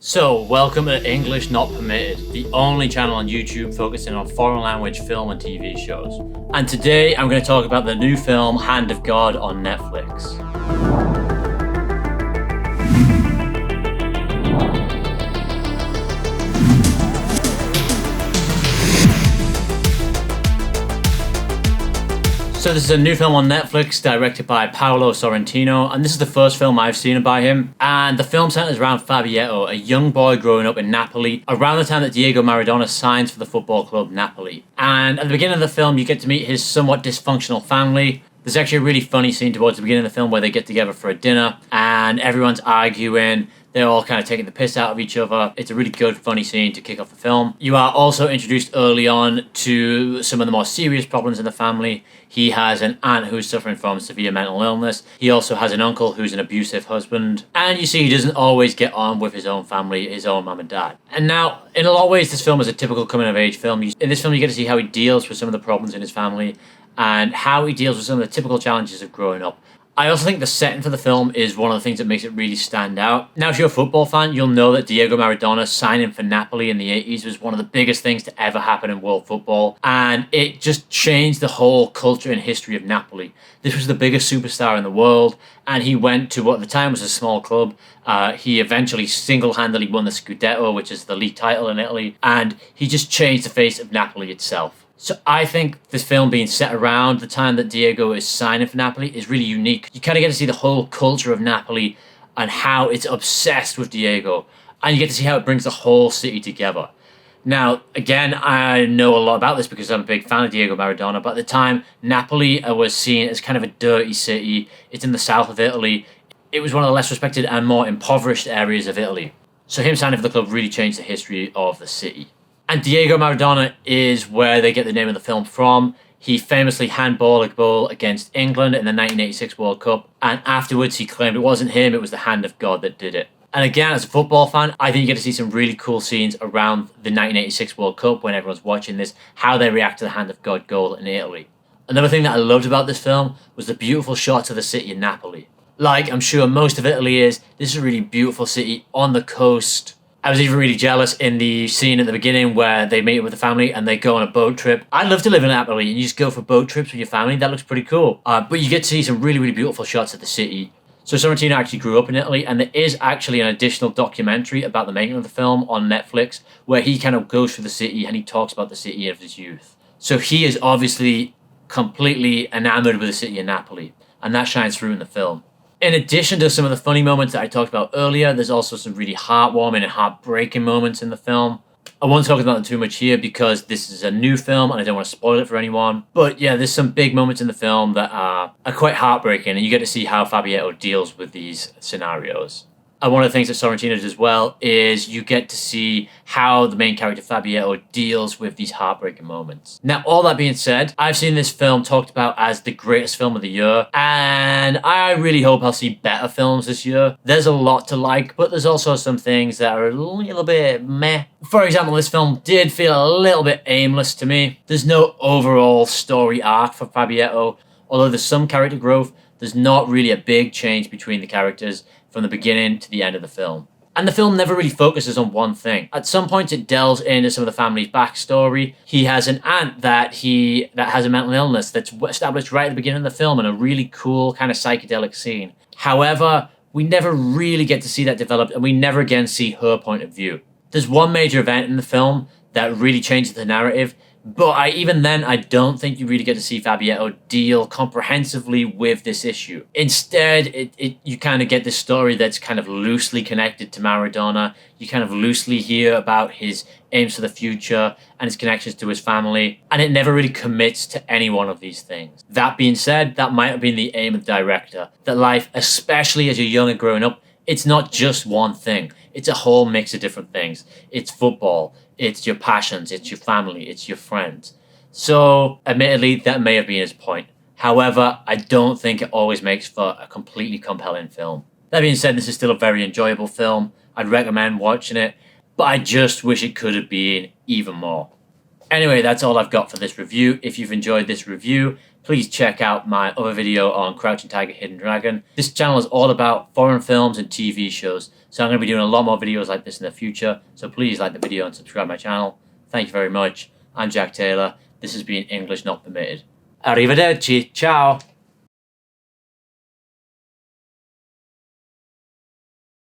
So, welcome to English Not Permitted, the only channel on YouTube focusing on foreign language film and TV shows. And today I'm going to talk about the new film Hand of God on Netflix. So this is a new film on Netflix directed by Paolo Sorrentino, and this is the first film I've seen by him. And the film centers around Fabietto, a young boy growing up in Napoli, around the time that Diego Maradona signs for the football club Napoli. And at the beginning of the film, you get to meet his somewhat dysfunctional family. There's actually a really funny scene towards the beginning of the film where they get together for a dinner, and everyone's arguing. They're all kind of taking the piss out of each other. It's a really good, funny scene to kick off the film. You are also introduced early on to some of the more serious problems in the family. He has an aunt who's suffering from severe mental illness. He also has an uncle who's an abusive husband. And you see he doesn't always get on with his own family, his own mum and dad. And now, in a lot of ways, this film is a typical coming-of-age film. In this film, you get to see how he deals with some of the problems in his family and how he deals with some of the typical challenges of growing up. I also think the setting for the film is one of the things that makes it really stand out. Now, if you're a football fan, you'll know that Diego Maradona signing for Napoli in the 80s was one of the biggest things to ever happen in world football. And it just changed the whole culture and history of Napoli. This was the biggest superstar in the world, and he went to what at the time was a small club. He eventually single-handedly won the Scudetto, which is the league title in Italy, and he just changed the face of Napoli itself. So I think this film being set around the time that Diego is signing for Napoli is really unique. You kind of get to see the whole culture of Napoli and how it's obsessed with Diego. And you get to see how it brings the whole city together. Now, again, I know a lot about this because I'm a big fan of Diego Maradona. But at the time, Napoli was seen as kind of a dirty city. It's in the south of Italy. It was one of the less respected and more impoverished areas of Italy. So him signing for the club really changed the history of the city. And Diego Maradona is where they get the name of the film from. He famously handballed a goal against England in the 1986 World Cup. And afterwards, he claimed it wasn't him, it was the hand of God that did it. And again, as a football fan, I think you get to see some really cool scenes around the 1986 World Cup when everyone's watching this, how they react to the hand of God goal in Italy. Another thing that I loved about this film was the beautiful shots of the city of Napoli. Like I'm sure most of Italy is, this is a really beautiful city on the coast. I was even really jealous in the scene at the beginning where they meet up with the family and they go on a boat trip. I'd love to live in Napoli and you just go for boat trips with your family. That looks pretty cool. But you get to see some really, really beautiful shots of the city. So Sorrentino actually grew up in Italy, and there is actually an additional documentary about the making of the film on Netflix where he kind of goes through the city and he talks about the city of his youth. So he is obviously completely enamored with the city of Napoli, and that shines through in the film. In addition to some of the funny moments that I talked about earlier, there's also some really heartwarming and heartbreaking moments in the film. I won't talk about them too much here because this is a new film and I don't want to spoil it for anyone. But yeah, there's some big moments in the film that are quite heartbreaking, and you get to see how Fabietto deals with these scenarios. And one of the things that Sorrentino does as well is you get to see how the main character Fabietto deals with these heartbreaking moments. Now, all that being said, I've seen this film talked about as the greatest film of the year, and I really hope I'll see better films this year. There's a lot to like, but there's also some things that are a little bit meh. For example, this film did feel a little bit aimless to me. There's no overall story arc for Fabietto. Although there's some character growth, there's not really a big change between the characters from the beginning to the end of the film. And the film never really focuses on one thing. At some points it delves into some of the family's backstory. He has an aunt that has a mental illness that's established right at the beginning of the film in a really cool kind of psychedelic scene. However, we never really get to see that developed, and we never again see her point of view. There's one major event in the film that really changes the narrative, but I don't think you really get to see Fabietto deal comprehensively with this issue. Instead, you kind of get this story that's kind of loosely connected to Maradona. You kind of loosely hear about his aims for the future and his connections to his family, and it never really commits to any one of these things. That being said, that might have been the aim of the director, that life, especially as you're young and growing up, it's not just one thing. It's a whole mix of different things. It's football, it's your passions, it's your family, it's your friends. So, admittedly, that may have been his point. However, I don't think it always makes for a completely compelling film. That being said, this is still a very enjoyable film. I'd recommend watching it, but I just wish it could have been even more. Anyway, that's all I've got for this review. If you've enjoyed this review, please check out my other video on Crouching Tiger, Hidden Dragon. This channel is all about foreign films and TV shows, so I'm going to be doing a lot more videos like this in the future, so please like the video and subscribe to my channel. Thank you very much. I'm Jack Taylor. This has been English Not Permitted. Arrivederci. Ciao.